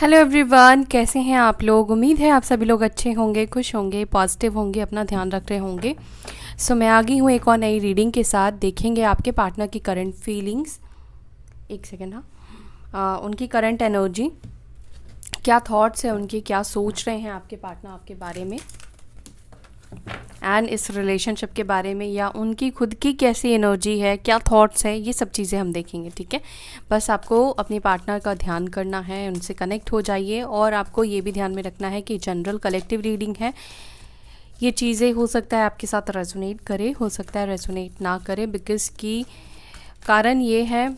Hello everyone, कैसे हैं आप लोग। उम्मीद है आप सभी लोग अच्छे होंगे, खुश होंगे, पॉजिटिव होंगे, अपना ध्यान रख रहे होंगे। मैं आ गई हूँ एक और नई रीडिंग के साथ। देखेंगे आपके पार्टनर की करंट फीलिंग्स। एक सेकेंड। उनकी करंट एनर्जी, क्या थॉट्स है उनकी, क्या सोच रहे हैं आपके पार्टनर आपके बारे में एंड इस रिलेशनशिप के बारे में, या उनकी खुद की कैसी एनर्जी है, क्या थॉट्स है, ये सब चीज़ें हम देखेंगे। ठीक है, बस आपको अपने पार्टनर का ध्यान करना है, उनसे कनेक्ट हो जाइए। और आपको ये भी ध्यान में रखना है कि जनरल कलेक्टिव रीडिंग है। ये चीज़ें हो सकता है आपके साथ रेजोनेट करे, हो सकता है रेजोनेट ना करे, बिकॉज की कारण ये है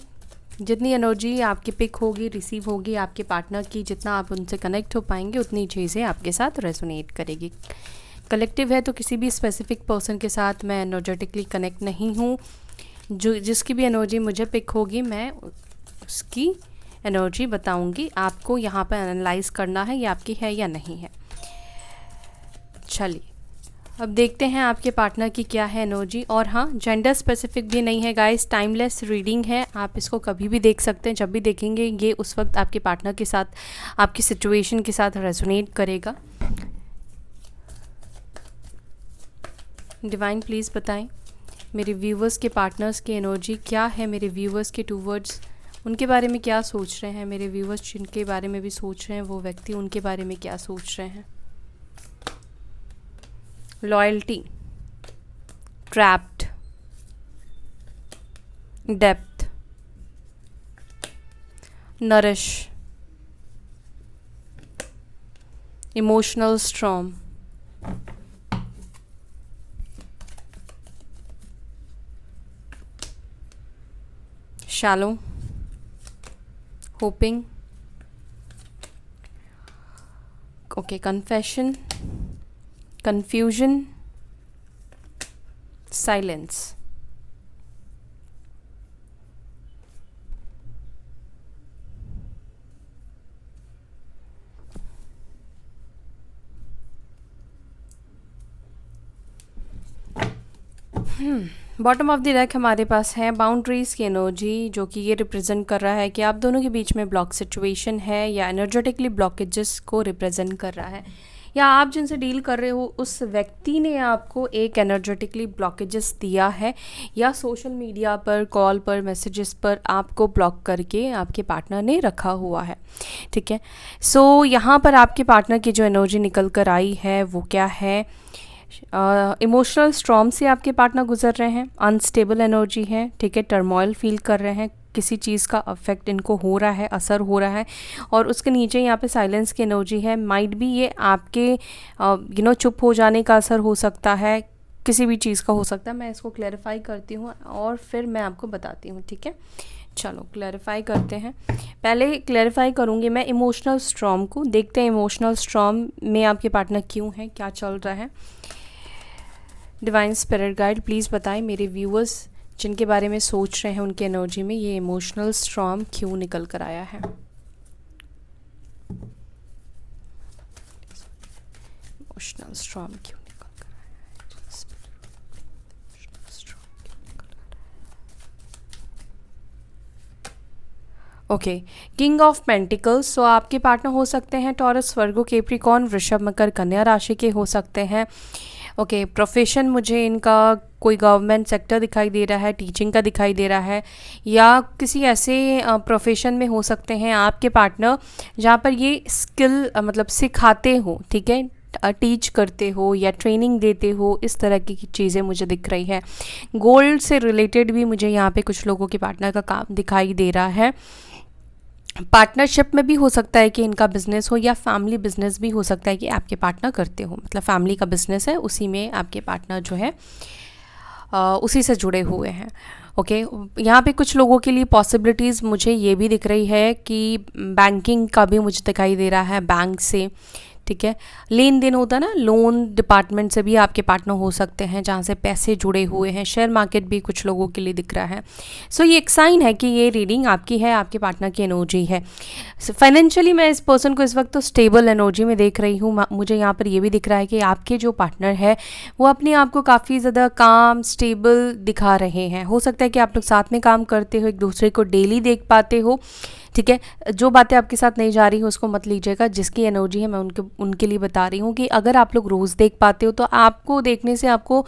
जितनी एनर्जी आपकी पिक होगी, रिसीव होगी आपके पार्टनर की, जितना आप उनसे कनेक्ट हो पाएंगे उतनी चीज़ें आपके साथ रेजोनेट करेगी। कलेक्टिव है तो किसी भी स्पेसिफिक पर्सन के साथ मैं एनर्जेटिकली कनेक्ट नहीं हूँ। जिसकी भी एनर्जी मुझे पिक होगी मैं उसकी एनर्जी बताऊंगी। आपको यहाँ पर एनालाइज करना है ये आपकी है या नहीं है। चलिए अब देखते हैं आपके पार्टनर की क्या है एनर्जी। और हाँ, जेंडर स्पेसिफिक भी नहीं है गाइस, टाइमलेस रीडिंग है। आप इसको कभी भी देख सकते हैं, जब भी देखेंगे ये उस वक्त आपके पार्टनर के साथ, आपकी सिचुएशन के साथ रेजोनेट करेगा। डिवाइन प्लीज़ बताएं मेरे व्यूवर्स के पार्टनर्स की एनर्जी क्या है, मेरे व्यूवर्स के टूवर्ड्स, उनके बारे में क्या सोच रहे हैं। मेरे व्यूवर्स जिनके बारे में भी सोच रहे हैं वो व्यक्ति, उनके बारे में क्या सोच रहे हैं। Loyalty, trapped, depth, nourish, emotional storm, shallow, hoping, okay, confession, confusion, silence. Bottom of the deck हमारे पास है बाउंड्रीज़ की एनर्जी, जो कि ये रिप्रेजेंट कर रहा है कि आप दोनों के बीच में ब्लॉक सिचुएशन है या एनर्जेटिकली ब्लॉकेजेस को रिप्रेजेंट कर रहा है, या आप जिनसे डील कर रहे हो उस व्यक्ति ने आपको एक एनर्जेटिकली ब्लॉकेजेस दिया है, या सोशल मीडिया पर, कॉल पर, मैसेजेस पर आपको ब्लॉक करके आपके पार्टनर ने रखा हुआ है। ठीक है, सो यहाँ पर आपके पार्टनर की जो एनर्जी निकल कर आई है वो क्या है। इमोशनल स्ट्रॉम से आपके पार्टनर गुजर रहे हैं, अनस्टेबल एनर्जी है। ठीक है, टर्मोइल फील कर रहे हैं, किसी चीज़ का अफेक्ट इनको हो रहा है, असर हो रहा है। और उसके नीचे यहाँ पे साइलेंस की एनर्जी है। माइट भी ये आपके चुप हो जाने का असर हो सकता है, किसी भी चीज़ का हो सकता है। मैं इसको क्लैरिफाई करती हूँ और फिर मैं आपको बताती हूँ। ठीक है, चलो क्लैरिफाई करते हैं। पहले क्लैरिफाई करूँगी मैं इमोशनल स्ट्रॉम को। देखते हैं इमोशनल स्ट्रॉम में आपके पार्टनर क्यों है, क्या चल रहा है। डिवाइन स्पिरिट गाइड प्लीज़ बताएं मेरे व्यूअर्स जिनके बारे में सोच रहे हैं उनकी एनर्जी में ये इमोशनल स्ट्रॉम क्यों निकल कर आया है। इमोशनल स्ट्रॉम क्यों निकल कर आया है। Okay, king of pentacles. So आपके पार्टनर हो सकते हैं टॉरस, वर्गो, कैप्रिकॉर्न, वृषभ, मकर, कन्या राशि के हो सकते हैं। ओके, प्रोफेशन मुझे इनका कोई गवर्नमेंट सेक्टर दिखाई दे रहा है, टीचिंग का दिखाई दे रहा है, या किसी ऐसे प्रोफेशन में हो सकते हैं आपके पार्टनर जहाँ पर ये स्किल मतलब सिखाते हो। ठीक है, टीच करते हो या ट्रेनिंग देते हो, इस तरह की चीज़ें मुझे दिख रही है। गोल्ड से रिलेटेड भी मुझे यहाँ पे कुछ लोगों के पार्टनर का काम दिखाई दे रहा है। पार्टनरशिप में भी हो सकता है कि इनका बिजनेस हो, या फैमिली बिजनेस भी हो सकता है कि आपके पार्टनर करते हो, मतलब फैमिली का बिजनेस है, उसी में आपके पार्टनर जो है उसी से जुड़े हुए हैं। ओके, यहाँ पे कुछ लोगों के लिए पॉसिबिलिटीज़ मुझे ये भी दिख रही है कि बैंकिंग का भी मुझे दिखाई दे रहा है, बैंक से। ठीक है, लेन देन होता है ना, लोन डिपार्टमेंट से भी आपके पार्टनर हो सकते हैं जहाँ से पैसे जुड़े हुए हैं। शेयर मार्केट भी कुछ लोगों के लिए दिख रहा है। सो ये एक साइन है कि ये रीडिंग आपकी है, आपके पार्टनर की एनर्जी है। फाइनेंशियली मैं इस पर्सन को इस वक्त तो स्टेबल एनर्जी में देख रही हूँ। मुझे यहाँ पर ये भी दिख रहा है कि आपके जो पार्टनर है वो अपने आप को काफ़ी ज़्यादा काम, स्टेबल दिखा रहे हैं। हो सकता है कि आप लोग साथ में काम करते हो, एक दूसरे को डेली देख पाते हो। ठीक है। जो बातें आपके साथ नहीं जा रही हैं उसको मत लीजिएगा, जिसकी एनर्जी है मैं उनके लिए बता रही हूँ कि अगर आप लोग रोज़ देख पाते हो तो आपको देखने से आपको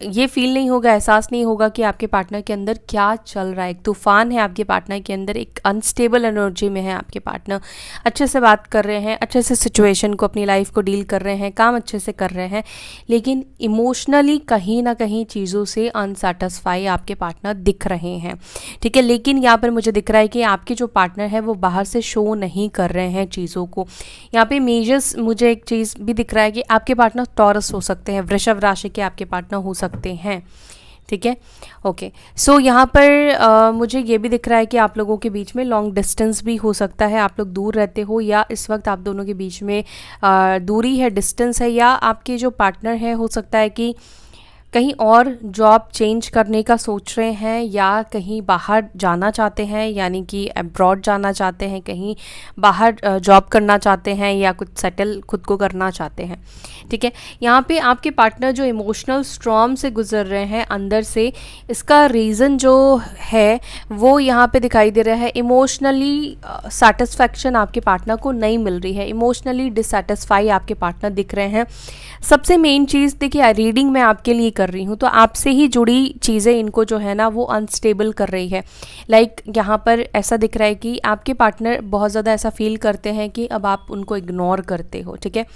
ये फील नहीं होगा, एहसास नहीं होगा कि आपके पार्टनर के अंदर क्या चल रहा है। एक तूफान है आपके पार्टनर के अंदर, एक अनस्टेबल एनर्जी में है आपके पार्टनर। अच्छे से बात कर रहे हैं, अच्छे से सिचुएशन को, अपनी लाइफ को डील कर रहे हैं, काम अच्छे से कर रहे हैं, लेकिन इमोशनली कहीं ना कहीं चीज़ों से अनसेटिस्फाई आपके पार्टनर दिख रहे हैं। ठीक है, लेकिन यहाँ पर मुझे दिख रहा है कि आपके जो पार्टनर है वो बाहर से शो नहीं कर रहे हैं चीज़ों को। यहाँ पे मेजर्स मुझे एक चीज़ भी दिख रहा है कि आपके पार्टनर टॉरस हो सकते हैं, वृषभ राशि के आपके पार्टनर हो सकते हैं। ठीक है, ओके। सो यहाँ पर मुझे ये भी दिख रहा है कि आप लोगों के बीच में लॉन्ग डिस्टेंस भी हो सकता है, आप लोग दूर रहते हो, या इस वक्त आप दोनों के बीच में दूरी है, डिस्टेंस है, या आपके जो पार्टनर है हो सकता है कि कहीं और जॉब चेंज करने का सोच रहे हैं, या कहीं बाहर जाना चाहते हैं, यानी कि अब्रॉड जाना चाहते हैं, कहीं बाहर जॉब करना चाहते हैं, या कुछ सेटल खुद को करना चाहते हैं। ठीक है, यहाँ पे आपके पार्टनर जो इमोशनल स्टॉर्म से गुजर रहे हैं अंदर से, इसका रीज़न जो है वो यहाँ पे दिखाई दे रहा है। इमोशनली सेटिस्फैक्शन आपके पार्टनर को नहीं मिल रही है, इमोशनली डिससेटिस्फाई आपके पार्टनर दिख रहे हैं। सबसे मेन चीज़ देखिए, रीडिंग मैं आपके लिए कर रही हूँ तो आपसे ही जुड़ी चीज़ें इनको जो है ना वो अनस्टेबल कर रही है। लाइक यहाँ पर ऐसा दिख रहा है कि आपके पार्टनर बहुत ज़्यादा ऐसा फील करते हैं कि अब आप उनको इग्नोर करते हो। ठीक है,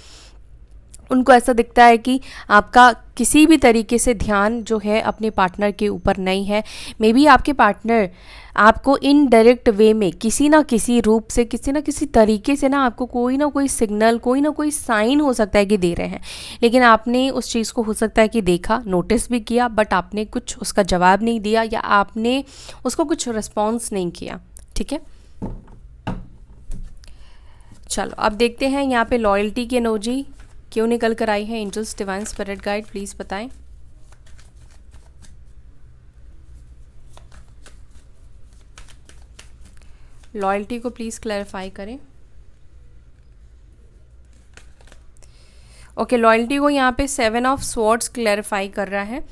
उनको ऐसा दिखता है कि आपका किसी भी तरीके से ध्यान जो है अपने पार्टनर के ऊपर नहीं है। मे बी आपके पार्टनर आपको इनडायरेक्ट वे में किसी ना किसी रूप से, किसी ना किसी तरीके से ना आपको कोई ना कोई सिग्नल, कोई ना कोई साइन हो सकता है कि दे रहे हैं, लेकिन आपने उस चीज़ को हो सकता है कि देखा, नोटिस भी किया, बट आपने कुछ उसका जवाब नहीं दिया, या आपने उसको कुछ रिस्पॉन्स नहीं किया। ठीक है, चलो अब देखते हैं यहाँ पे लॉयल्टी की एनर्जी क्यों निकल कर आई है। Angels, divine spirit guide, please बताएं। लॉयल्टी को प्लीज़ क्लैरिफाई करें। ओके, लॉयल्टी को यहाँ पे 7 ऑफ स्वॉर्ड्स क्लैरिफाई कर रहा है,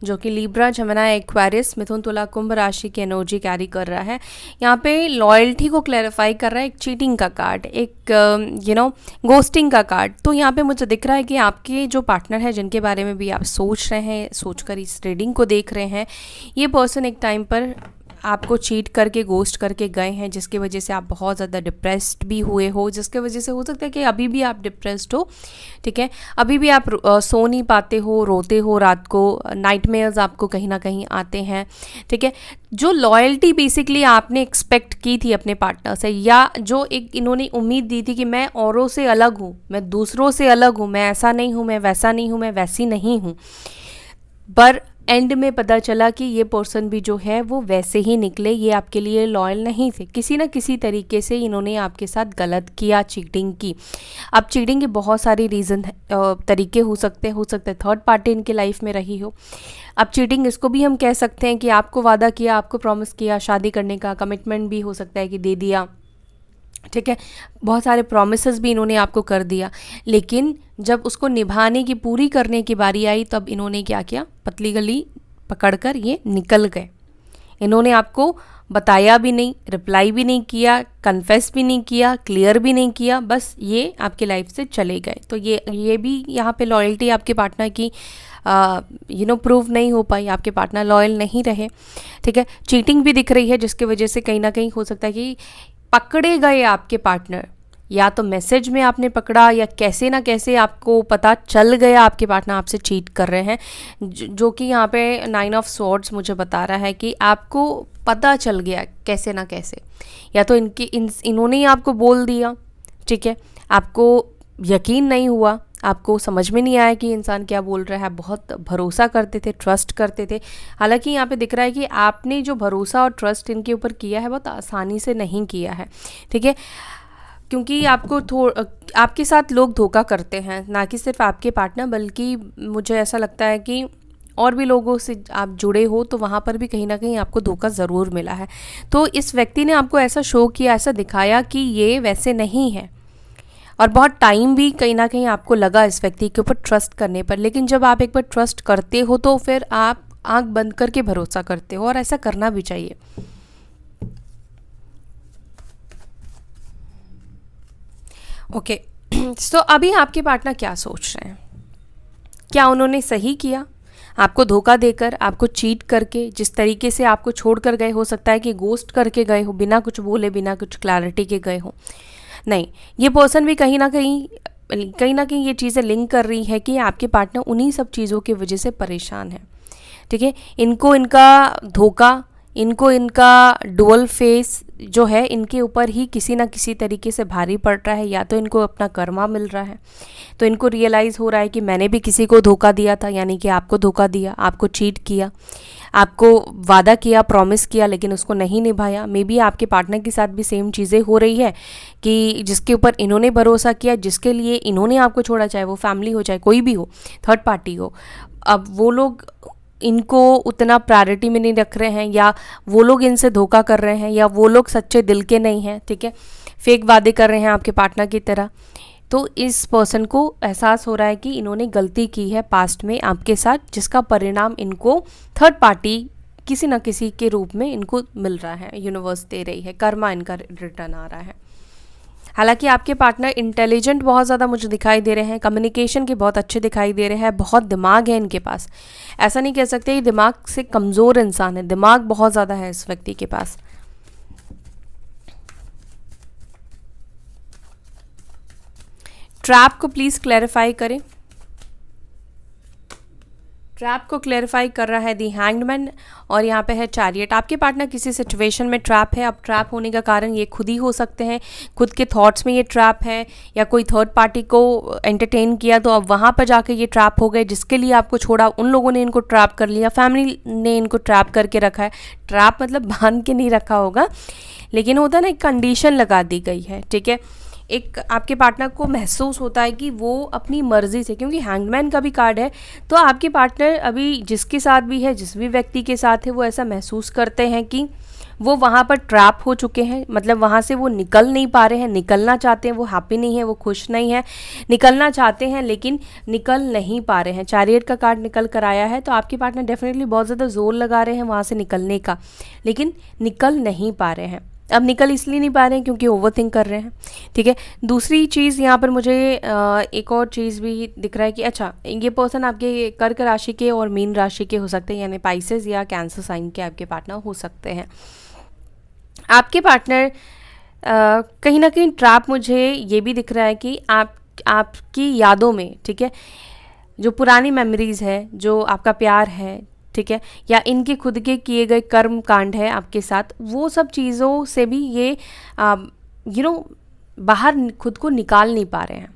जो कि लिब्रा, जमिनी, एक्वेरियस, मिथुन, तुला, कुंभ राशि की एनर्जी कैरी कर रहा है। यहाँ पे लॉयल्टी को क्लैरिफाई कर रहा है एक चीटिंग का कार्ड, एक गोस्टिंग का कार्ड। तो यहाँ पे मुझे दिख रहा है कि आपके जो पार्टनर है, जिनके बारे में भी आप सोच रहे हैं, सोचकर इस रीडिंग को देख रहे हैं, ये पर्सन एक टाइम पर आपको चीट करके, गोस्ट करके गए हैं, जिसकी वजह से आप बहुत ज़्यादा डिप्रेस्ड भी हुए हो, जिसके वजह से हो सकता है कि अभी भी आप डिप्रेस्ड हो। ठीक है, अभी भी आप सो नहीं पाते हो, रोते हो रात को, नाइटमेयर्स आपको कहीं ना कहीं आते हैं। ठीक है, जो लॉयल्टी बेसिकली आपने एक्सपेक्ट की थी अपने पार्टनर से, या जो एक इन्होंने उम्मीद दी थी कि मैं औरों से अलग हूँ, मैं दूसरों से अलग हूँ, मैं ऐसा नहीं हूँ, मैं वैसा नहीं हूँ, मैं वैसी नहीं हूँ, पर एंड में पता चला कि ये पर्सन भी जो है वो वैसे ही निकले, ये आपके लिए लॉयल नहीं थे। किसी ना किसी तरीके से इन्होंने आपके साथ गलत किया, चीटिंग की। अब चीटिंग के बहुत सारे रीज़न तरीके हो सकते हैं, थर्ड पार्टी इनके लाइफ में रही हो। अब चीटिंग इसको भी हम कह सकते हैं कि आपको वादा किया, आपको प्रॉमिस किया शादी करने का, कमिटमेंट भी हो सकता है कि दे दिया। ठीक है, बहुत सारे प्रॉमिसेस भी इन्होंने आपको कर दिया, लेकिन जब उसको निभाने की, पूरी करने की बारी आई, तब इन्होंने क्या किया, पतली गली पकड़कर ये निकल गए। इन्होंने आपको बताया भी नहीं, रिप्लाई भी नहीं किया, कन्फेस भी नहीं किया, क्लियर भी नहीं किया, बस ये आपकी लाइफ से चले गए। तो ये भी यहाँ पे लॉयल्टी आपके पार्टनर की प्रूव नहीं हो पाई, आपके पार्टनर लॉयल नहीं रहे। ठीक है, चीटिंग भी दिख रही है, जिसकी वजह से कहीं ना कहीं हो सकता है कि पकड़े गए आपके पार्टनर, या तो मैसेज में आपने पकड़ा, या कैसे ना कैसे आपको पता चल गया आपके पार्टनर आपसे चीट कर रहे हैं, जो कि यहाँ पे 9 ऑफ स्वॉर्ड्स मुझे बता रहा है कि आपको पता चल गया कैसे ना कैसे, या तो इन्होंने ही आपको बोल दिया। ठीक है, आपको यकीन नहीं हुआ, आपको समझ में नहीं आया कि इंसान क्या बोल रहा है, बहुत भरोसा करते थे, ट्रस्ट करते थे। हालांकि यहाँ पे दिख रहा है कि आपने जो भरोसा और ट्रस्ट इनके ऊपर किया है बहुत आसानी से नहीं किया है। ठीक है, क्योंकि आपके साथ लोग धोखा करते हैं, ना कि सिर्फ आपके पार्टनर, बल्कि मुझे ऐसा लगता है कि और भी लोगों से आप जुड़े हो तो वहाँ पर भी कहीं ना कहीं आपको धोखा ज़रूर मिला है। तो इस व्यक्ति ने आपको ऐसा शो किया, ऐसा दिखाया कि ये वैसे नहीं है, और बहुत टाइम भी कहीं ना कहीं आपको लगा इस व्यक्ति के ऊपर ट्रस्ट करने पर। लेकिन जब आप एक बार ट्रस्ट करते हो तो फिर आप आंख बंद करके भरोसा करते हो, और ऐसा करना भी चाहिए। ओके। सो अभी आपके पार्टनर क्या सोच रहे हैं? क्या उन्होंने सही किया आपको धोखा देकर, आपको चीट करके, जिस तरीके से आपको छोड़ कर गए? हो सकता है कि गोस्ट करके गए हो, बिना कुछ बोले, बिना कुछ क्लैरिटी के गए हो। नहीं, ये पर्सन भी कहीं ना कहीं ये चीज़ें लिंक कर रही है कि आपके पार्टनर उन्हीं सब चीज़ों की वजह से परेशान है। ठीक है, इनको इनका धोखा, इनको इनका डुअल फेस जो है इनके ऊपर ही किसी ना किसी तरीके से भारी पड़ रहा है। या तो इनको अपना कर्मा मिल रहा है, तो इनको रियलाइज़ हो रहा है कि मैंने भी किसी को धोखा दिया था, यानी कि आपको धोखा दिया, आपको चीट किया, आपको वादा किया, प्रॉमिस किया, लेकिन उसको नहीं निभाया। मे बी आपके पार्टनर के साथ भी सेम चीज़ें हो रही है कि जिसके ऊपर इन्होंने भरोसा किया, जिसके लिए इन्होंने आपको छोड़ा, चाहे वो फैमिली हो, चाहे कोई भी हो, थर्ड पार्टी हो, अब वो लोग इनको उतना प्रायोरिटी में नहीं रख रहे हैं, या वो लोग इनसे धोखा कर रहे हैं, या वो लोग सच्चे दिल के नहीं हैं। ठीक है, फेक वादे कर रहे हैं आपके पार्टनर की तरह। तो इस पर्सन को एहसास हो रहा है कि इन्होंने गलती की है पास्ट में आपके साथ, जिसका परिणाम इनको थर्ड पार्टी किसी न किसी के रूप में इनको मिल रहा है, यूनिवर्स दे रही है, कर्मा इनका रिटर्न आ रहा है। हालांकि आपके पार्टनर इंटेलिजेंट बहुत ज़्यादा मुझे दिखाई दे रहे हैं, कम्युनिकेशन के बहुत अच्छे दिखाई दे रहे हैं, बहुत दिमाग है इनके पास। ऐसा नहीं कह सकते ये दिमाग से कमज़ोर इंसान है, दिमाग बहुत ज़्यादा है इस व्यक्ति के पास। ट्रैप को प्लीज़ क्लैरिफाई करें। ट्रैप को क्लैरिफाई कर रहा है दी हैंग्ड, और यहाँ पे है चैरियट। आपके पार्टनर किसी सिचुएशन में ट्रैप है। अब ट्रैप होने का कारण ये खुद ही हो सकते हैं, खुद के थॉट्स में ये ट्रैप है, या कोई थर्ड पार्टी को एंटरटेन किया तो अब वहाँ पर जाके ये ट्रैप हो गए। जिसके लिए आपको छोड़ा उन लोगों ने इनको ट्रैप कर लिया, फैमिली ने इनको ट्रैप करके रखा है। ट्रैप मतलब बांध के नहीं रखा होगा, लेकिन होता है ना, एक कंडीशन लगा दी गई है। ठीक है, एक आपके पार्टनर को महसूस होता है कि वो अपनी मर्ज़ी से, क्योंकि हैंगमैन का भी कार्ड है, तो आपके पार्टनर अभी जिसके साथ भी है, जिस भी व्यक्ति के साथ है, वो ऐसा महसूस करते हैं कि वो वहाँ पर ट्रैप हो चुके हैं। मतलब वहाँ से वो निकल नहीं पा रहे हैं, निकलना चाहते हैं, वो हैप्पी नहीं है, वो खुश नहीं है, निकलना चाहते हैं लेकिन निकल नहीं पा रहे हैं। चैरियट का कार्ड निकल कर आया है, तो आपके पार्टनर डेफिनेटली बहुत ज़्यादा जोर लगा रहे हैं वहाँ से निकलने का, लेकिन निकल नहीं पा रहे हैं। अब निकल इसलिए नहीं पा रहे हैं क्योंकि ओवर थिंक कर रहे हैं। ठीक है, दूसरी चीज़ यहाँ पर मुझे एक और चीज़ भी दिख रहा है कि अच्छा, ये पर्सन आपके कर्क राशि के और मीन राशि के हो सकते हैं, यानी पाइसेस या कैंसर साइन के आपके पार्टनर हो सकते हैं। आपके पार्टनर कहीं ना कहीं ट्रैप, मुझे ये भी दिख रहा है कि आपकी यादों में, ठीक है, जो पुरानी मेमोरीज़ है, जो आपका प्यार है, ठीक है, या इनके खुद के किए गए कर्म कांड है आपके साथ, वो सब चीज़ों से भी ये बाहर खुद को निकाल नहीं पा रहे हैं।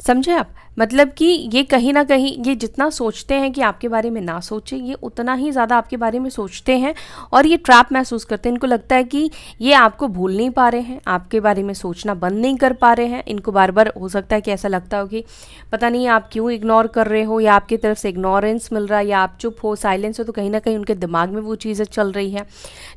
समझे आप? मतलब कि ये कहीं ना कहीं, ये जितना सोचते हैं कि आपके बारे में ना सोचे, ये उतना ही ज़्यादा आपके बारे में सोचते हैं और ये ट्रैप महसूस करते हैं। इनको लगता है कि ये आपको भूल नहीं पा रहे हैं, आपके बारे में सोचना बंद नहीं कर पा रहे हैं। इनको बार बार हो सकता है कि ऐसा लगता हो कि पता नहीं आप क्यों इग्नोर कर रहे हो, या आपकी तरफ से इग्नोरेंस मिल रहा है, या आप चुप हो, साइलेंस हो, तो कहीं ना कहीं उनके दिमाग में वो चीज़ें चल रही हैं।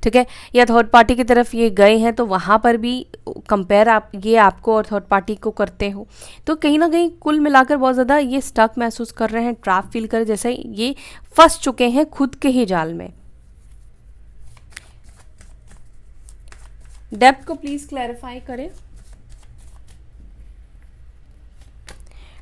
ठीक है, या थर्ड पार्टी की तरफ ये गए हैं तो वहाँ पर भी कंपेयर ये आपको और थर्ड पार्टी को करते हो, तो कहीं ना कहीं कुल मिलाकर बहुत ज़्यादा ये स्टक महसूस कर रहे हैं, ट्रैप फील कर, जैसे ये फंस चुके हैं खुद के ही जाल में। डेप्थ को प्लीज क्लैरिफाई करें।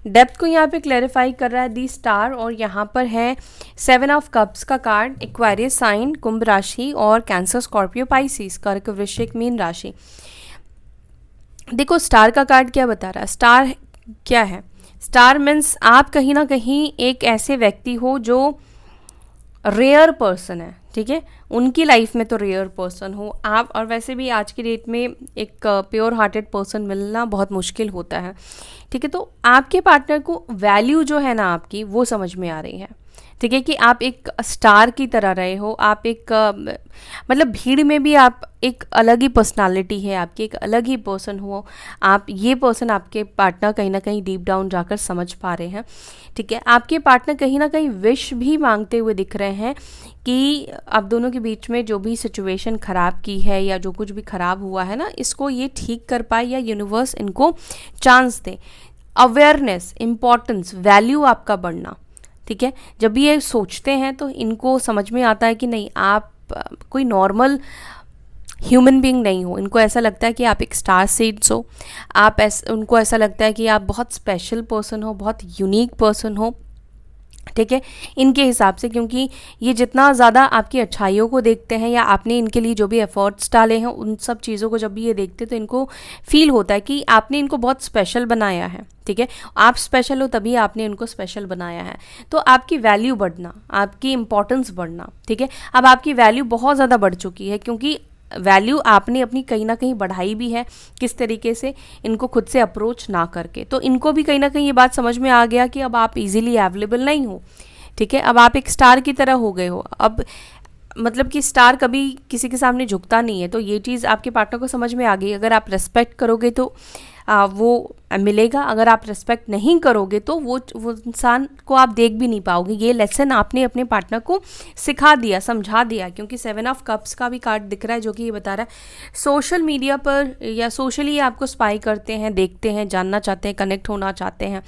डेप्थ को यहाँ पे क्लैरिफाई कर रहा है दी स्टार, और यहाँ पर है 7 ऑफ कप्स का कार्ड, एक्वेरियस साइन, कुंभ राशि, और कैंसर, स्कॉर्पियो, पाइसिस, कर्क, वृश्चिक, मीन राशि। देखो स्टार का कार्ड क्या बता रहा है, स्टार क्या है? स्टार मीन्स आप कहीं ना कहीं एक ऐसे व्यक्ति हो जो रेयर पर्सन है। ठीक है, उनकी लाइफ में तो रेयर पर्सन हो आप, और वैसे भी आज की डेट में एक प्योर हार्टेड पर्सन मिलना बहुत मुश्किल होता है। ठीक है, तो आपके पार्टनर को वैल्यू जो है ना आपकी, वो समझ में आ रही है। ठीक है, कि आप एक स्टार की तरह रहे हो, आप एक मतलब भीड़ में भी आप एक अलग ही पर्सनालिटी है आपकी, एक अलग ही पर्सन हो आप। ये पर्सन आपके पार्टनर कहीं ना कहीं डीप डाउन जाकर समझ पा रहे हैं। ठीक है, आपके पार्टनर कहीं ना कहीं विश भी मांगते हुए दिख रहे हैं कि आप दोनों के बीच में जो भी सिचुएशन ख़राब की है, या जो कुछ भी ख़राब हुआ है ना, इसको ये ठीक कर पाए, या यूनिवर्स इनको चांस दे। अवेयरनेस, इम्पॉर्टेंस, वैल्यू आपका बढ़ना। ठीक है, जब भी ये सोचते हैं तो इनको समझ में आता है कि नहीं, आप कोई नॉर्मल ह्यूमन बीइंग नहीं हो। इनको ऐसा लगता है कि आप एक स्टार सीड्स हो, उनको ऐसा लगता है कि आप बहुत स्पेशल पर्सन हो, बहुत यूनिक पर्सन हो, ठीक है, इनके हिसाब से। क्योंकि ये जितना ज़्यादा आपकी अच्छाइयों को देखते हैं या आपने इनके लिए जो भी एफर्ट्स डाले हैं उन सब चीज़ों को जब भी ये देखते हैं तो इनको फील होता है कि आपने इनको बहुत स्पेशल बनाया है, ठीक है। आप स्पेशल हो तभी आपने इनको स्पेशल बनाया है। तो आपकी वैल्यू बढ़ना, आपकी इंपॉर्टेंस बढ़ना, ठीक है। अब आपकी वैल्यू बहुत ज़्यादा बढ़ चुकी है, क्योंकि वैल्यू आपने अपनी कहीं ना कहीं बढ़ाई भी है। किस तरीके से? इनको खुद से अप्रोच ना करके। तो इनको भी कहीं ना कहीं ये बात समझ में आ गया कि अब आप इजीली अवेलेबल नहीं हो, ठीक है। अब आप एक स्टार की तरह हो गए हो। अब मतलब कि स्टार कभी किसी के सामने झुकता नहीं है। तो ये चीज़ आपके पार्टनर को समझ में आ गई। अगर आप रेस्पेक्ट करोगे तो वो मिलेगा, अगर आप रेस्पेक्ट नहीं करोगे तो वो इंसान को आप देख भी नहीं पाओगे। ये लेसन आपने अपने पार्टनर को सिखा दिया, समझा दिया। क्योंकि 7 ऑफ कप्स का भी कार्ड दिख रहा है जो कि ये बता रहा है सोशल मीडिया पर या सोशली आपको स्पाई करते हैं, देखते हैं, जानना चाहते हैं, कनेक्ट होना चाहते हैं।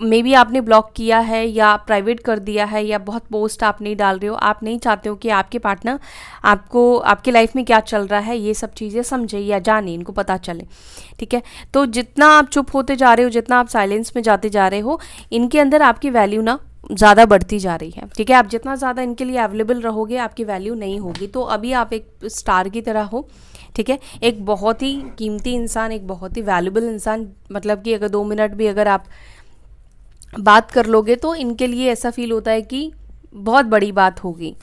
मे बी आपने ब्लॉक किया है या प्राइवेट कर दिया है या बहुत पोस्ट आप नहीं डाल रहे हो। आप नहीं चाहते हो कि आपके पार्टनर आपको, आपके लाइफ में क्या चल रहा है ये सब चीज़ें समझे या जाने, इनको पता चले, ठीक है। तो जितना आप चुप होते जा रहे हो, जितना आप साइलेंस में जाते जा रहे हो, इनके अंदर आपकी वैल्यू ना ज़्यादा बढ़ती जा रही है, ठीक है। आप जितना ज़्यादा इनके लिए अवेलेबल रहोगे आपकी वैल्यू नहीं होगी। तो अभी आप एक स्टार की तरह हो, ठीक है। एक बहुत ही कीमती इंसान, एक बहुत ही वैल्यूबल इंसान। मतलब कि अगर 2 मिनट भी अगर आप बात कर लोगे तो इनके लिए ऐसा फील होता है कि बहुत बड़ी बात होगी।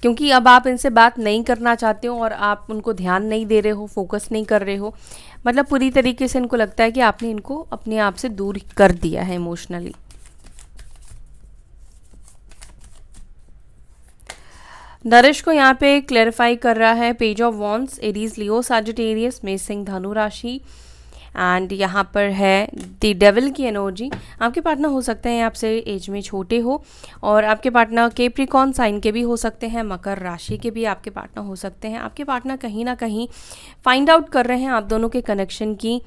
क्योंकि अब आप इनसे बात नहीं करना चाहते हो और आप उनको ध्यान नहीं दे रहे हो, फोकस नहीं कर रहे हो। मतलब पूरी तरीके से इनको लगता है कि आपने इनको अपने आप से दूर कर दिया है इमोशनली। नरेश को यहाँ पे क्लैरिफाई कर रहा है page of wands, Aries, Leo, Sagittarius, मेष, सिंह, धनु राशि। एंड यहाँ पर है द डेविल की एनर्जी। आपके पार्टनर हो सकते हैं आपसे एज में छोटे हो, और आपके पार्टनर कैप्रिकॉर्न साइन के भी हो सकते हैं, मकर राशि के भी आपके पार्टनर हो सकते हैं। आपके पार्टनर कहीं ना कहीं फाइंड आउट कर रहे हैं आप दोनों के कनेक्शन की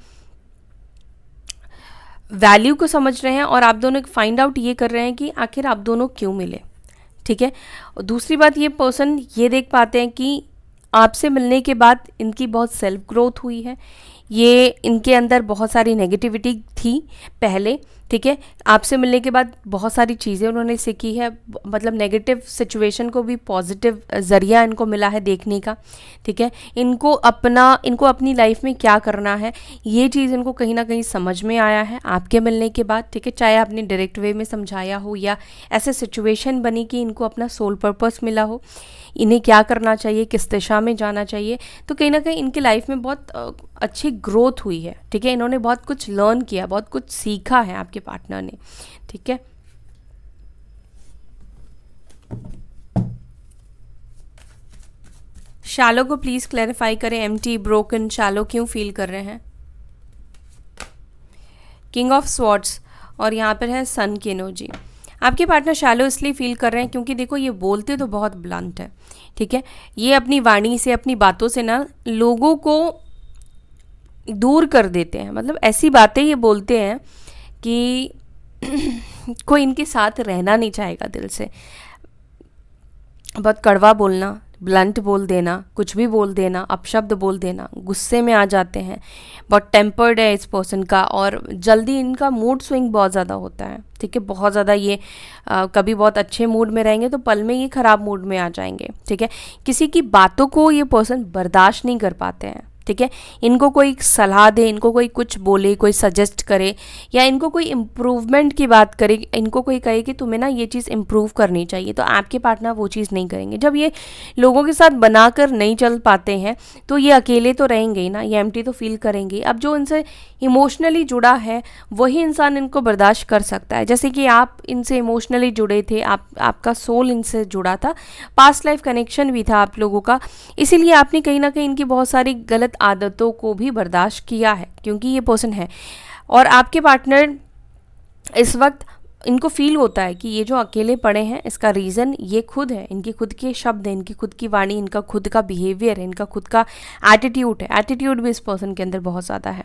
वैल्यू को समझ रहे हैं, और आप दोनों फाइंड आउट ये कर रहे हैं कि आखिर आप दोनों क्यों मिले, ठीक है। और दूसरी बात, ये पर्सन ये देख पाते हैं कि आपसे मिलने के बाद इनकी बहुत सेल्फ ग्रोथ हुई है। ये इनके अंदर बहुत सारी नेगेटिविटी थी पहले, ठीक है। आपसे मिलने के बाद बहुत सारी चीज़ें उन्होंने सीखी है। मतलब नेगेटिव सिचुएशन को भी पॉजिटिव ज़रिया इनको मिला है देखने का, ठीक है। इनको अपनी लाइफ में क्या करना है ये चीज़ इनको कहीं ना कहीं समझ में आया है आपके मिलने के बाद, ठीक है। चाहे आपने डायरेक्ट वे में समझाया हो या ऐसे सिचुएशन बनी कि इनको अपना सोल पर्पस मिला हो, इन्हें क्या करना चाहिए, किस दिशा में जाना चाहिए। तो कहीं ना कहीं इनकी लाइफ में बहुत अच्छी ग्रोथ हुई है, ठीक है। इन्होंने बहुत कुछ लर्न किया, बहुत कुछ सीखा है आपके पार्टनर ने, ठीक है। शैलो को प्लीज क्लैरिफाई करें, एम्प्टी, ब्रोकन, शैलो क्यों फील कर रहे हैं। किंग ऑफ स्वॉर्ड्स और यहाँ पर है सन की एनर्जी। आपके पार्टनर शैलो इसलिए फील कर रहे हैं क्योंकि देखो ये बोलते तो बहुत ब्लंट है, ठीक है। ये अपनी वाणी से, अपनी बातों से ना लोगों को दूर कर देते हैं। मतलब ऐसी बातें ये बोलते हैं कि कोई इनके साथ रहना नहीं चाहेगा दिल से। बहुत कड़वा बोलना, ब्लंट बोल देना, कुछ भी बोल देना, अपशब्द बोल देना, गुस्से में आ जाते हैं, बहुत टेम्पर्ड है इस पर्सन का, और जल्दी इनका मूड स्विंग बहुत ज़्यादा होता है, ठीक है। बहुत ज़्यादा ये कभी बहुत अच्छे मूड में रहेंगे तो पल में ये ख़राब मूड में आ जाएंगे, ठीक है। किसी की बातों को ये पर्सन बर्दाश्त नहीं कर पाते हैं, ठीक है। इनको कोई सलाह दे, इनको कोई कुछ बोले, कोई सजेस्ट करे, या इनको कोई इम्प्रूवमेंट की बात करे, इनको कोई कहे कि तुम्हें ना ये चीज़ इम्प्रूव करनी चाहिए, तो आपके पार्टनर वो चीज़ नहीं करेंगे। जब ये लोगों के साथ बनाकर नहीं चल पाते हैं तो ये अकेले तो रहेंगे ही ना, ये एम्प्टी तो फील करेंगे। अब जो इनसे इमोशनली जुड़ा है वही इंसान इनको बर्दाश्त कर सकता है। जैसे कि आप इनसे इमोशनली जुड़े थे, आपका सोल इनसे जुड़ा था, पास्ट लाइफ कनेक्शन भी था आप लोगों का, इसीलिए आपने कहीं ना कहीं इनकी बहुत सारी गलत आदतों को भी बर्दाश्त किया है, क्योंकि ये पर्सन है। और आपके पार्टनर इस वक्त इनको फील होता है कि ये जो अकेले पड़े हैं इसका रीज़न ये खुद है, इनके खुद के शब्द हैं, इनकी खुद की वाणी, इनका खुद का बिहेवियर है, इनका खुद का एटीट्यूड है। एटीट्यूड भी इस पर्सन के अंदर बहुत ज़्यादा है,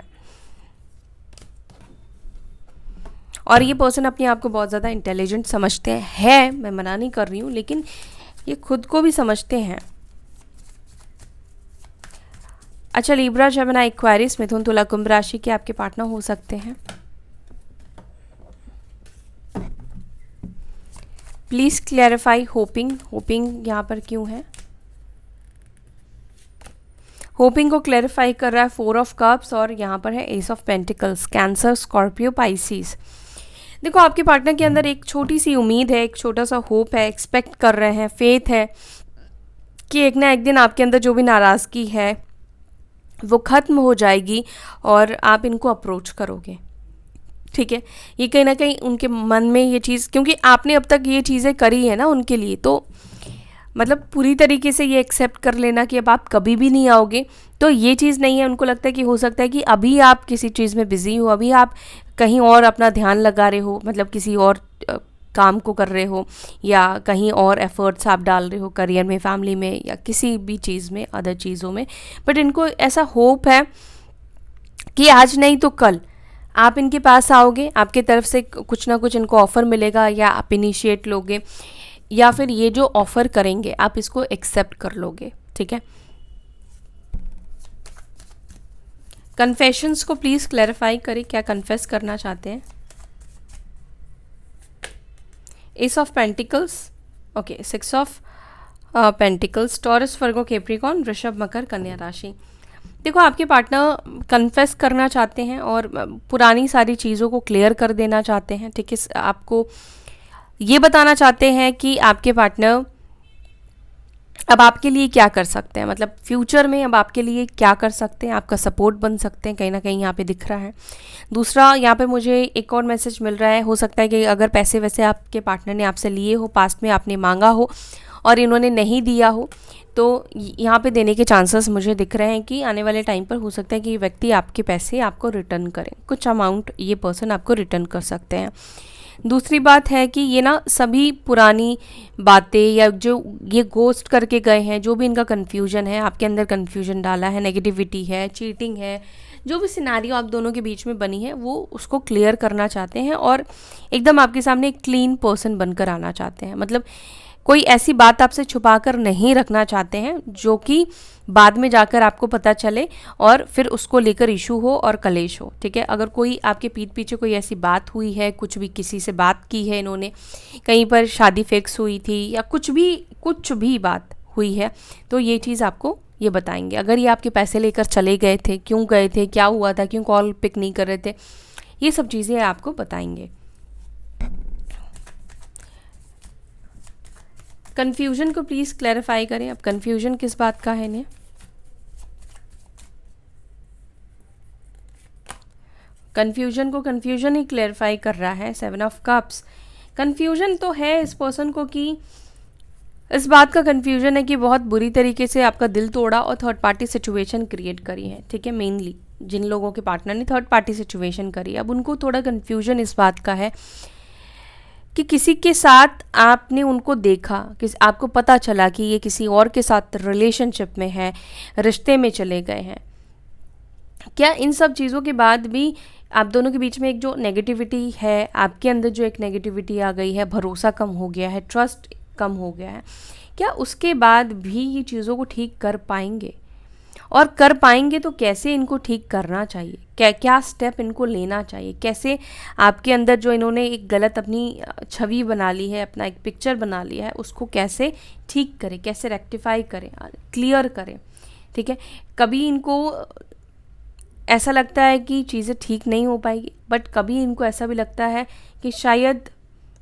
और ये पर्सन अपने आप को बहुत ज़्यादा इंटेलिजेंट समझते हैं। मैं मना नहीं कर रही हूँ, लेकिन ये खुद को भी समझते हैं। अच्छा, लिब्रा, जेमिनी, एक्वेरियस, मिथुन, तुला, कुंभ राशि के आपके पार्टनर हो सकते हैं। Please clarify hopping. होपिंग यहाँ पर क्यों है? होपिंग को क्लैरिफाई कर रहा है 4 ऑफ कप्स और यहाँ पर है S of pentacles. Cancer, Scorpio, Pisces. देखो, आपके पार्टनर के अंदर एक छोटी सी उम्मीद है, एक छोटा सा होप है, एक्सपेक्ट कर रहे हैं, फेथ है कि एक ना एक दिन आपके अंदर जो भी नाराज़गी है वो ख़त्म हो जाएगी और आप इनको अप्रोच करोगे। ठीक है, ये कहीं ना कहीं उनके मन में ये चीज़, क्योंकि आपने अब तक ये चीज़ें करी है ना उनके लिए, तो मतलब पूरी तरीके से ये एक्सेप्ट कर लेना कि अब आप कभी भी नहीं आओगे, तो ये चीज़ नहीं है। उनको लगता है कि हो सकता है कि अभी आप किसी चीज़ में बिज़ी हो, अभी आप कहीं और अपना ध्यान लगा रहे हो, मतलब किसी और काम को कर रहे हो, या कहीं और एफर्ट्स आप डाल रहे हो करियर में, फैमिली में, या किसी भी चीज़ में, अदर चीज़ों में। बट इनको ऐसा होप है कि आज नहीं तो कल आप इनके पास आओगे, आपके तरफ से कुछ ना कुछ इनको ऑफ़र मिलेगा, या आप इनिशिएट लोगे, या फिर ये जो ऑफ़र करेंगे आप इसको एक्सेप्ट कर लोगे। ठीक है, कन्फेशंस को प्लीज़ क्लैरिफाई करें, क्या कन्फेस करना चाहते हैं? S of pentacles, okay, 6 of pentacles, taurus, Virgo, Capricorn, वृषभ, मकर, कन्या राशि। देखो, आपके पार्टनर कन्फेस करना चाहते हैं और पुरानी सारी चीज़ों को क्लियर कर देना चाहते हैं। ठीक है, आपको ये बताना चाहते हैं कि आपके पार्टनर अब आपके लिए क्या कर सकते हैं, मतलब फ्यूचर में अब आपके लिए क्या कर सकते हैं, आपका सपोर्ट बन सकते हैं, कहीं ना कहीं यहाँ पे दिख रहा है। दूसरा, यहाँ पे मुझे एक और मैसेज मिल रहा है, हो सकता है कि अगर पैसे वैसे आपके पार्टनर ने आपसे लिए हो, पास्ट में आपने मांगा हो और इन्होंने नहीं दिया हो, तो यहाँ पे देने के चांसेस मुझे दिख रहे हैं कि आने वाले टाइम पर हो सकता है कि ये व्यक्ति आपके पैसे आपको रिटर्न करें, कुछ अमाउंट ये पर्सन आपको रिटर्न कर सकते हैं। दूसरी बात है कि ये ना सभी पुरानी बातें या जो ये गोस्ट करके गए हैं, जो भी इनका कन्फ्यूजन है, आपके अंदर कन्फ्यूजन डाला है, नेगेटिविटी है, चीटिंग है, जो भी सिनारियो आप दोनों के बीच में बनी है, वो उसको क्लियर करना चाहते हैं और एकदम आपके सामने एक क्लीन पर्सन बनकर आना चाहते हैं। मतलब कोई ऐसी बात आपसे छुपा कर नहीं रखना चाहते हैं जो कि बाद में जाकर आपको पता चले और फिर उसको लेकर इशू हो और कलेश हो। ठीक है, अगर कोई आपके पीठ पीछे कोई ऐसी बात हुई है, कुछ भी किसी से बात की है इन्होंने, कहीं पर शादी फिक्स हुई थी या कुछ भी बात हुई है, तो ये चीज़ आपको ये बताएंगे। अगर ये आपके पैसे लेकर चले गए थे, क्यों गए थे, क्या हुआ था, क्यों कॉल पिक नहीं कर रहे थे, ये सब चीज़ें आपको बताएंगे। कन्फ्यूजन को प्लीज़ क्लैरिफाई करें, अब कन्फ्यूजन किस बात का है इन्हें? कन्फ्यूजन को कन्फ्यूजन ही क्लैरिफाई कर रहा है। 7 ऑफ कप्स, कन्फ्यूजन तो है इस पर्सन को कि इस बात का कन्फ्यूजन है कि बहुत बुरी तरीके से आपका दिल तोड़ा और थर्ड पार्टी सिचुएशन क्रिएट करी है। ठीक है, मेनली जिन लोगों के पार्टनर ने थर्ड पार्टी सिचुएशन करी, अब उनको थोड़ा कन्फ्यूजन इस बात का है कि किसी के साथ आपने उनको देखा, कि आपको पता चला कि ये किसी और के साथ रिलेशनशिप में है, रिश्ते में चले गए हैं। क्या इन सब चीज़ों के बाद भी आप दोनों के बीच में एक जो नेगेटिविटी है, आपके अंदर जो एक नेगेटिविटी आ गई है, भरोसा कम हो गया है, ट्रस्ट कम हो गया है, क्या उसके बाद भी ये चीज़ों को ठीक कर पाएंगे? और कर पाएंगे तो कैसे इनको ठीक करना चाहिए, क्या स्टेप इनको लेना चाहिए, कैसे आपके अंदर जो इन्होंने एक गलत अपनी छवि बना ली है, अपना एक पिक्चर बना लिया है, उसको कैसे ठीक करें, कैसे रेक्टिफाई करें, क्लियर करें। ठीक है, कभी इनको ऐसा लगता है कि चीज़ें ठीक नहीं हो पाएगी, बट कभी इनको ऐसा भी लगता है कि शायद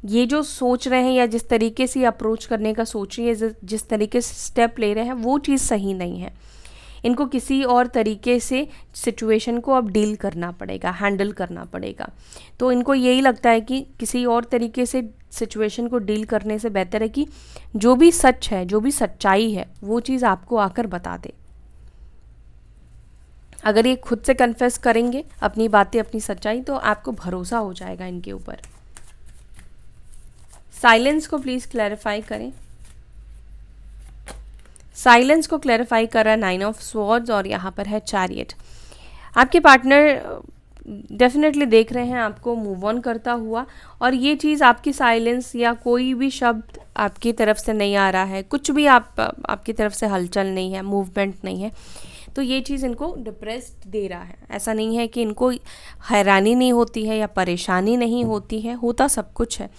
ये जो सोच रहे हैं या जिस तरीके से अप्रोच करने का सोच रही है, जिस तरीके से स्टेप ले रहे हैं, वो चीज़ सही नहीं है। इनको किसी और तरीके से सिचुएशन को अब डील करना पड़ेगा, हैंडल करना पड़ेगा। तो इनको यही लगता है कि किसी और तरीके से सिचुएशन को डील करने से बेहतर है कि जो भी सच है, जो भी सच्चाई है, वो चीज़ आपको आकर बता दे। अगर ये खुद से कन्फेस करेंगे अपनी बातें, अपनी सच्चाई, तो आपको भरोसा हो जाएगा इनके ऊपर। साइलेंस को प्लीज़ क्लैरिफाई करें। साइलेंस को क्लैरिफाई कर रहा है 9 ऑफ स्वॉर्ड्स और यहाँ पर है चैरियट। आपके पार्टनर डेफिनेटली देख रहे हैं आपको मूव ऑन करता हुआ, और ये चीज़ आपकी साइलेंस या कोई भी शब्द आपकी तरफ से नहीं आ रहा है, कुछ भी आपकी तरफ से हलचल नहीं है, मूवमेंट नहीं है, तो ये चीज़ इनको डिप्रेस्ड दे रहा है। ऐसा नहीं है कि इनको हैरानी नहीं होती है या परेशानी नहीं होती है, होता सब कुछ है,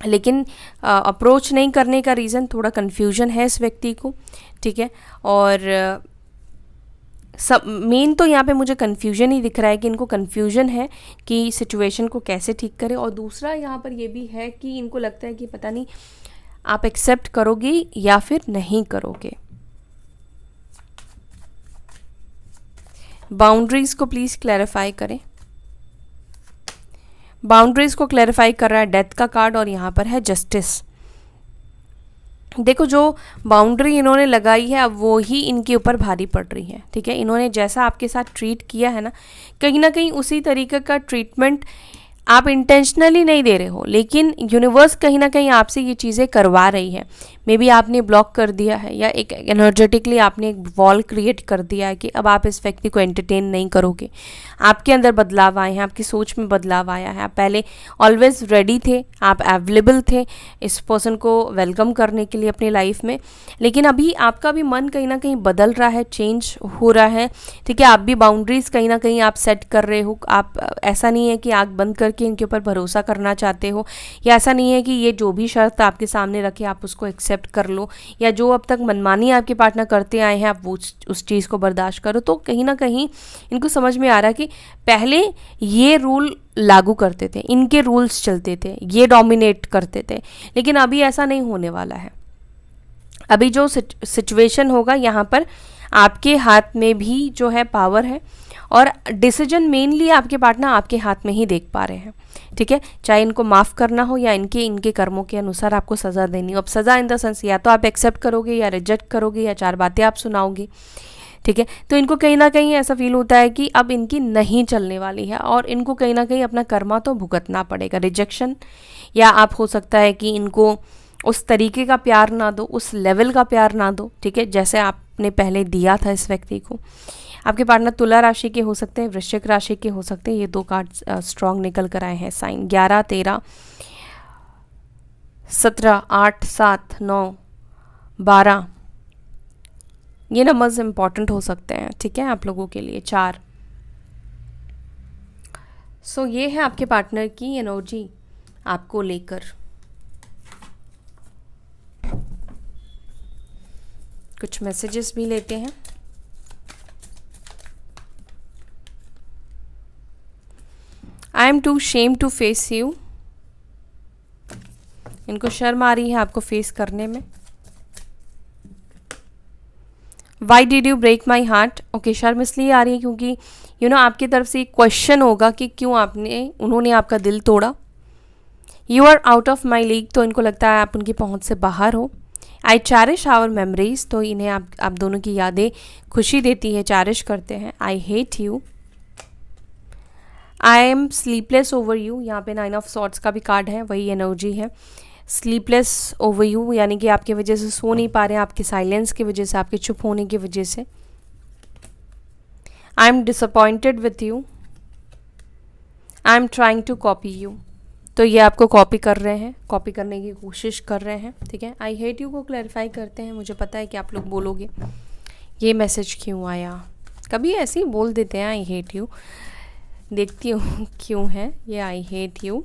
लेकिन अप्रोच नहीं करने का रीज़न थोड़ा कन्फ्यूजन है इस व्यक्ति को, ठीक है। और सब मेन तो यहाँ पे मुझे कन्फ्यूजन ही दिख रहा है कि इनको कन्फ्यूजन है कि सिचुएशन को कैसे ठीक करें। और दूसरा यहाँ पर ये भी है कि इनको लगता है कि पता नहीं आप एक्सेप्ट करोगे या फिर नहीं करोगे। बाउंड्रीज को प्लीज़ क्लैरिफाई करें। बाउंड्रीज को क्लैरिफाई कर रहा है डेथ का कार्ड, और यहाँ पर है जस्टिस। देखो जो बाउंड्री इन्होंने लगाई है अब वो ही इनके ऊपर भारी पड़ रही है, ठीक है। इन्होंने जैसा आपके साथ ट्रीट किया है ना कहीं उसी तरीके का ट्रीटमेंट आप इंटेंशनली नहीं दे रहे हो, लेकिन यूनिवर्स कहीं ना कहीं आपसे ये चीज़ें करवा रही है। मे बी आपने ब्लॉक कर दिया है या एक एनर्जेटिकली आपने एक वॉल क्रिएट कर दिया है कि अब आप इस व्यक्ति को एंटरटेन नहीं करोगे। आपके अंदर बदलाव आए हैं, आपकी सोच में बदलाव आया है। आप पहले ऑलवेज रेडी थे, आप अवेलेबल थे इस पर्सन को वेलकम करने के लिए अपनी लाइफ में, लेकिन अभी आपका भी मन कहीं ना कहीं बदल रहा है, चेंज हो रहा है, ठीक है। आप भी बाउंड्रीज कहीं ना कहीं आप सेट कर रहे हो। आप ऐसा नहीं है कि आँख बंद करके इनके ऊपर भरोसा करना चाहते हो, या ऐसा नहीं है कि ये जो भी शर्त आपके सामने रखे आप उसको एक्सेप्ट कर लो, या जो अब तक मनमानी आपके पार्टनर करते आए हैं आप वो उस चीज़ को बर्दाश्त करो। तो कहीं ना कहीं इनको समझ में आ रहा है कि पहले ये रूल लागू करते थे, इनके रूल्स चलते थे, ये डोमिनेट करते थे, लेकिन अभी ऐसा नहीं होने वाला है। अभी जो सिचुएशन होगा यहाँ पर आपके हाथ में भी जो है पावर है, और डिसीजन मेनली आपके पार्टनर आपके हाथ में ही देख पा रहे हैं, ठीक है। चाहे इनको माफ़ करना हो या इनके कर्मों के अनुसार आपको सज़ा देनी हो। अब सज़ा इन द सेंस या तो आप एक्सेप्ट करोगे या रिजेक्ट करोगे या 4 बातें आप सुनाओगे, ठीक है। तो इनको कहीं ना कहीं ऐसा फील होता है कि अब इनकी नहीं चलने वाली है, और इनको कहीं ना कहीं अपना कर्मा तो भुगतना पड़ेगा। रिजेक्शन, या आप हो सकता है कि इनको उस तरीके का प्यार ना दो, उस लेवल का प्यार ना दो, ठीक है, जैसे आपने पहले दिया था इस व्यक्ति को। आपके पार्टनर तुला राशि के हो सकते हैं, वृश्चिक राशि के हो सकते हैं। ये 2 कार्ड स्ट्रॉन्ग निकल कर आए हैं साइन। 11, 13, 17, 8, 7, 9, 12 ये नंबर्स इंपॉर्टेंट हो सकते हैं, ठीक है, आप लोगों के लिए। 4 सो ये है आपके पार्टनर की एनर्जी आपको लेकर। कुछ मैसेजेस भी लेते हैं। I am too shame to face you. इनको शर्म आ रही है आपको फेस करने में। Why did you break my heart. Okay, शर्म इसलिए आ रही है क्योंकि आपकी तरफ से एक क्वेश्चन होगा कि क्यों उन्होंने आपका दिल तोड़ा। You are out of my league, तो इनको लगता है आप उनकी पहुंच से बाहर हो। आई चैरिश आवर मेमोरीज, तो इन्हें आप दोनों की यादें खुशी देती है, चैरिश करते हैं। I hate you. I M sleepless over you, यहाँ पे 9 ऑफ सॉर्ट्स का भी कार्ड है, वही एनर्जी है। स्लीपलेस ओवर यू यानी कि आपकी वजह से सो नहीं पा रहे हैं, आपके साइलेंस की वजह से, आपके चुप होने की वजह से। I am disappointed with you. I am trying to copy you, तो ये आपको कॉपी कर रहे हैं, कॉपी करने की कोशिश कर रहे हैं, ठीक है। आई हेट यू को क्लैरिफाई करते हैं। मुझे पता है कि आप लोग बोलोगे ये मैसेज क्यों आया, कभी ऐसे ही बोल देते हैं आई हेट यू। देखती हूँ क्यों है ये I hate you.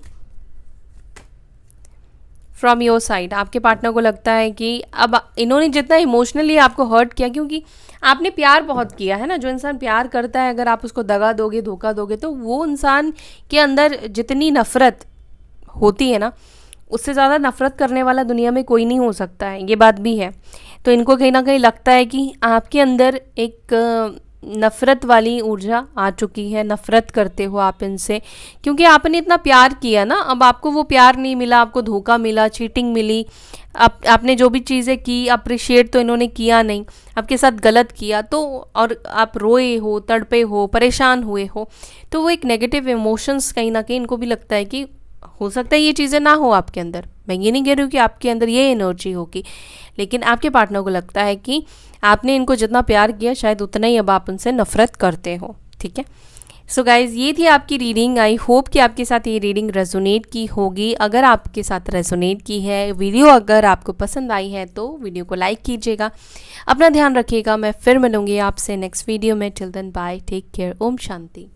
From your side आपके पार्टनर को लगता है कि अब इन्होंने जितना इमोशनली आपको हर्ट किया, क्योंकि आपने प्यार बहुत किया है ना। जो इंसान प्यार करता है अगर आप उसको दगा दोगे, धोखा दोगे, तो वो इंसान के अंदर जितनी नफ़रत होती है ना, उससे ज़्यादा नफ़रत करने वाला दुनिया में कोई नहीं हो सकता है, ये बात भी है। तो इनको कहीं ना कहीं लगता है कि आपके अंदर एक नफ़रत वाली ऊर्जा आ चुकी है, नफ़रत करते हो आप इनसे, क्योंकि आपने इतना प्यार किया ना। अब आपको वो प्यार नहीं मिला, आपको धोखा मिला, चीटिंग मिली। आपने जो भी चीज़ें की अप्रिशिएट तो इन्होंने किया नहीं, आपके साथ गलत किया, तो और आप रोए हो, तड़पे हो, परेशान हुए हो, तो वो एक नेगेटिव इमोशंस कहीं ना कहीं इनको भी लगता है कि हो सकता है ये चीज़ें ना हो आपके अंदर। मैं ये नहीं कह रही हूँ कि आपके अंदर ये एनर्जी होगी, लेकिन आपके पार्टनर को लगता है कि आपने इनको जितना प्यार किया शायद उतना ही अब आप उनसे नफ़रत करते हो, ठीक है। सो गाइज़, ये थी आपकी रीडिंग। आई होप कि आपके साथ ये रीडिंग रेजोनेट की होगी। अगर आपके साथ रेजोनेट की है, वीडियो अगर आपको पसंद आई है तो वीडियो को लाइक कीजिएगा। अपना ध्यान रखिएगा। मैं फिर मिलूंगी आपसे नेक्स्ट वीडियो में। Till then bye, take care, ओम शांति।